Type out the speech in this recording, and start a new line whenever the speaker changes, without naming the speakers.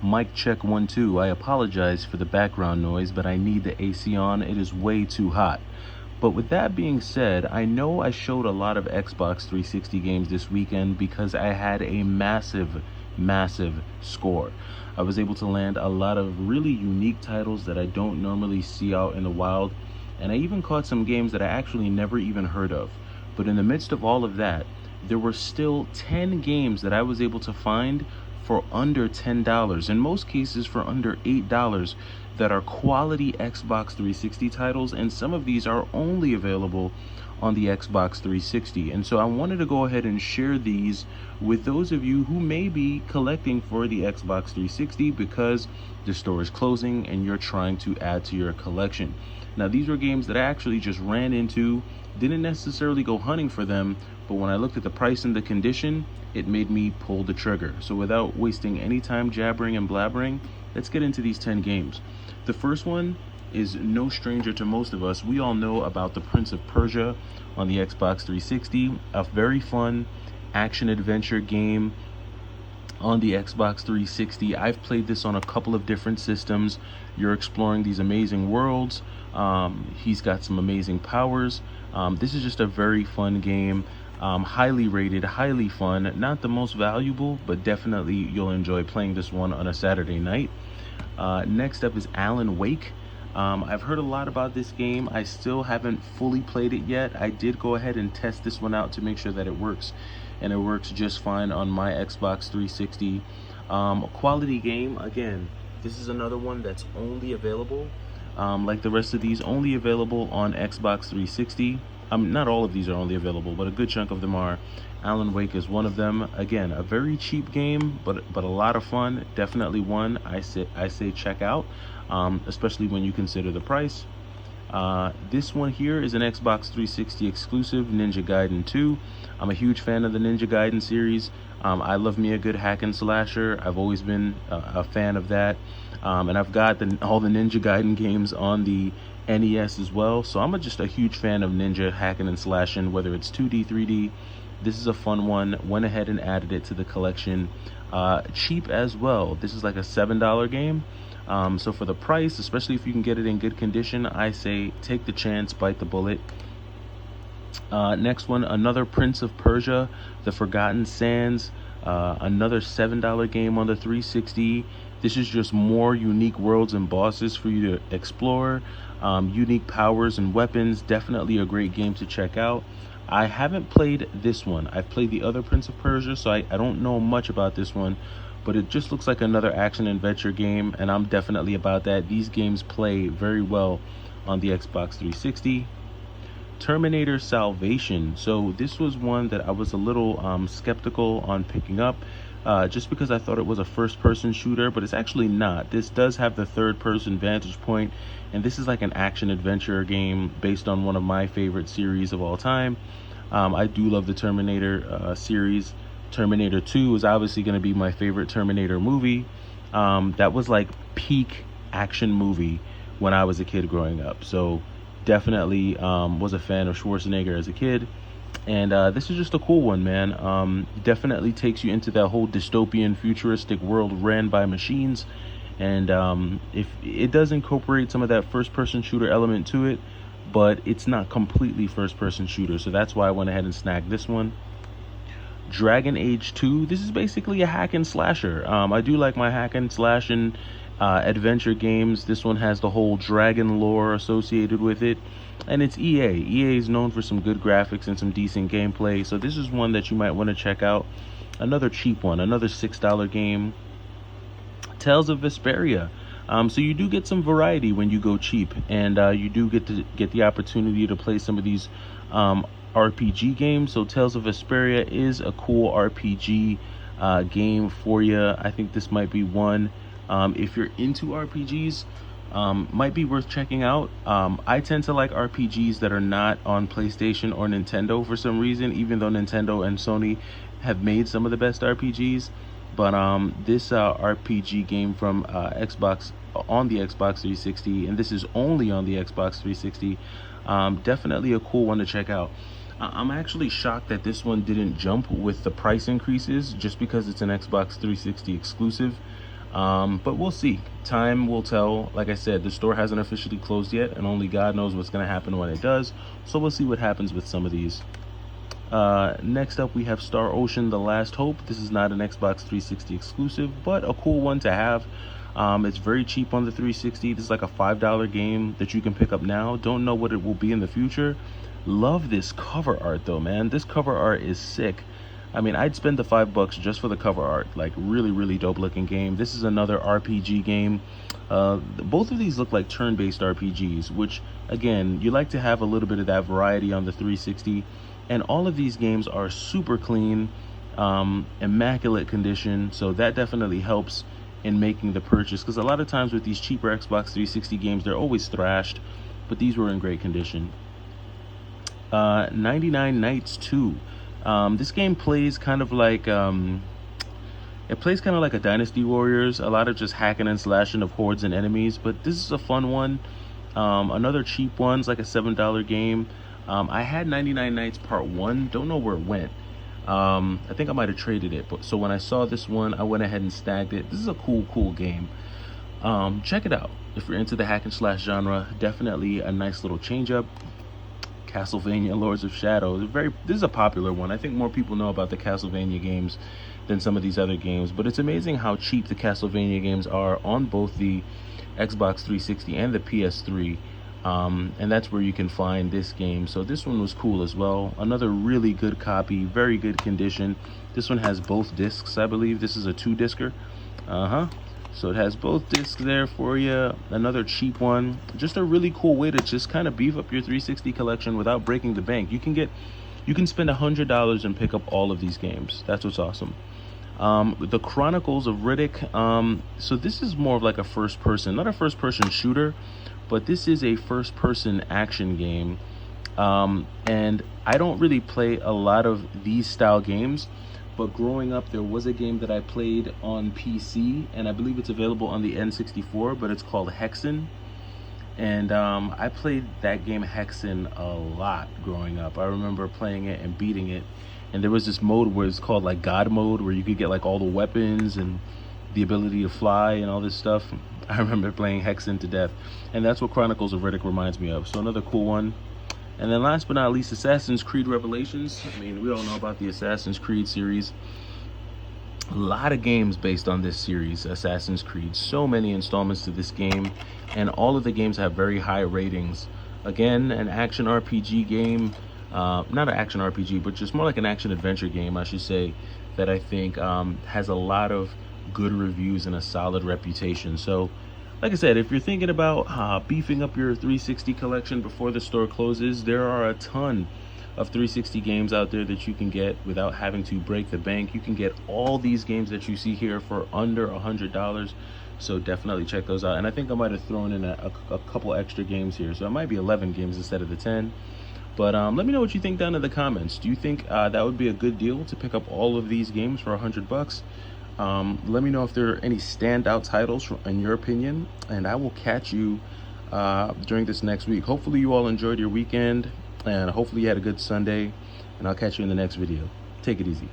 Mic check 1 2. I apologize for the background noise, but I need the AC on. It is way too hot. But with that being said, I know I showed a lot of Xbox 360 games this weekend because I had a massive score. I was able to land a lot of really unique titles that I don't normally see out in the wild, and I even caught some games that I actually never even heard of. But in the midst of all of that, there were still 10 games that I was able to find for under $10, in most cases for under $8, that are quality Xbox 360 titles, and some of these are only available on the Xbox 360. And so I wanted to go ahead and share these with those of you who may be collecting for the Xbox 360 because the store is closing and you're trying to add to your collection. Now, these were games that I actually just ran into, didn't necessarily go hunting for them, but when I looked at the price and the condition, it made me pull the trigger. So without wasting any time jabbering and blabbering, let's get into these 10 games. The first one is no stranger to most of us. We all know about the Prince of Persia on the Xbox 360, a very fun action-adventure game on the Xbox 360. I've played this on a couple of different systems. You're exploring these amazing worlds. He's got some amazing powers. This is just a very fun game. Highly rated, highly fun. Not the most valuable, but definitely you'll enjoy playing this one on a Saturday night. Next up is Alan Wake. I've heard a lot about this game. I still haven't fully played it yet. I did go ahead and test this one out to make sure that it works, and it works just fine on my Xbox 360. Quality game. Again, this is another one that's only available, like the rest of these, only available on Xbox 360. Not all of these are only available, but a good chunk of them are. Alan Wake is one of them. Again, a very cheap game, but a lot of fun. Definitely one I say check out, especially when you consider the price. This one here is an Xbox 360 exclusive, Ninja Gaiden 2. I'm a huge fan of the Ninja Gaiden series. I love me a good hack and slasher. I've always been a fan of that. And I've got all the Ninja Gaiden games on the NES as well. So I'm just a huge fan of ninja hacking and slashing, whether it's 2D, 3D. This is a fun one. Went ahead and added it to the collection. Cheap as well. This is like a $7 game. So for the price, especially if you can get it in good condition, I say take the chance, bite the bullet. Next one, another Prince of Persia, The Forgotten Sands. Another $7 game on the 360. This is just more unique worlds and bosses for you to explore. Unique powers and weapons. Definitely a great game to check out. I haven't played this one. I've played the other Prince of Persia, so I don't know much about this one, but it just looks like another action adventure game, and I'm definitely about that. These games play very well on the Xbox 360. Terminator Salvation. So this was one that I was a little skeptical on picking up, just because I thought it was a first-person shooter, but it's actually not. This does have the third-person vantage point, and this is like an action-adventure game based on one of my favorite series of all time. I do love the Terminator series. Terminator 2 is obviously going to be my favorite Terminator movie. That was like peak action movie when I was a kid growing up. So definitely was a fan of Schwarzenegger as a kid. And this is just a cool one, man. Definitely takes you into that whole dystopian futuristic world ran by machines. And if it does incorporate some of that first-person shooter element to it, but it's not completely first-person shooter. So that's why I went ahead and snagged this one. Dragon Age 2. This is basically a hack and slasher. I do like my hack and slash and adventure games. This one has the whole dragon lore associated with it, and it's EA. EA is known for some good graphics and some decent gameplay, so this is one that you might want to check out. Another cheap one, another $6 game. Tales of Vesperia. So you do get some variety when you go cheap, and you do get the opportunity to play some of these RPG games. So Tales of Vesperia is a cool RPG game for you. I think this might be one, if you're into RPGs, might be worth checking out. I tend to like RPGs that are not on PlayStation or Nintendo for some reason, even though Nintendo and Sony have made some of the best RPGs. But this RPG game from Xbox, on the Xbox 360, and this is only on the Xbox 360, definitely a cool one to check out. I'm actually shocked that this one didn't jump with the price increases, just because it's an Xbox 360 exclusive. But we'll see. Time will tell. Like I said, the store hasn't officially closed yet, and only God knows what's going to happen when it does. So we'll see what happens with some of these. Next up, we have Star Ocean: The Last Hope. This is not an Xbox 360 exclusive, but a cool one to have. It's very cheap on the 360. This is like a $5 game that you can pick up now. Don't know what it will be in the future. Love this cover art though, man. This cover art is sick. I mean, I'd spend the $5 just for the cover art. Like, really dope looking game. This is another RPG game. Both of these look like turn-based RPGs, which again, you like to have a little bit of that variety on the 360. And all of these games are super clean, immaculate condition. So that definitely helps in making the purchase, because a lot of times with these cheaper Xbox 360 games, they're always thrashed, but these were in great condition. 99 Nights 2. This game plays kind of like a Dynasty Warriors, a lot of just hacking and slashing of hordes and enemies, but this is a fun one. Another cheap one's like a $7 game. I had 99 Nights Part 1, don't know where it went. I think I might have traded it, but so when I saw this one, I went ahead and snagged it. This is a cool game. Check it out if you're into the hack and slash genre. Definitely a nice little change up. Castlevania Lords of Shadow. This is a popular one. I think more people know about the Castlevania games than some of these other games, but it's amazing how cheap the Castlevania games are on both the Xbox 360 and the PS3. And that's where you can find this game. So this one was cool as well. Another really good copy, very good condition. This one has both discs, I believe. This is a 2-discer. So it has both discs there for you. Another cheap one. Just a really cool way to just kind of beef up your 360 collection without breaking the bank. You can spend $100 and pick up all of these games. That's what's awesome. The Chronicles of Riddick. So this is more of like a not a first-person shooter, but this is a first-person action game. And I don't really play a lot of these style games, but growing up there was a game that I played on PC, and I believe it's available on the N64, but it's called Hexen. And I played that game Hexen a lot growing up. I remember playing it and beating it, and there was this mode where it's called like God mode, where you could get like all the weapons and the ability to fly and all this stuff. I remember playing Hexen to death, and that's what Chronicles of Riddick reminds me of. So another cool one. And then last but not least, Assassin's Creed Revelations. I mean, we all know about the Assassin's Creed series. A lot of games based on this series, Assassin's Creed. So many installments to this game, and all of the games have very high ratings. Again, an action RPG game. Not an action RPG, but just more like an action adventure game, I should say, that I think has a lot of good reviews and a solid reputation. So like I said, if you're thinking about beefing up your 360 collection before the store closes, there are a ton of 360 games out there that you can get without having to break the bank. You can get all these games that you see here for under $100. So definitely check those out. And I think I might have thrown in a couple extra games here, so it might be 11 games instead of the 10. But let me know what you think down in the comments. Do you think that would be a good deal to pick up all of these games for $100? Let me know if there are any standout titles in your opinion, and I will catch you during this next week. Hopefully you all enjoyed your weekend, and hopefully you had a good Sunday, and I'll catch you in the next video. Take it easy.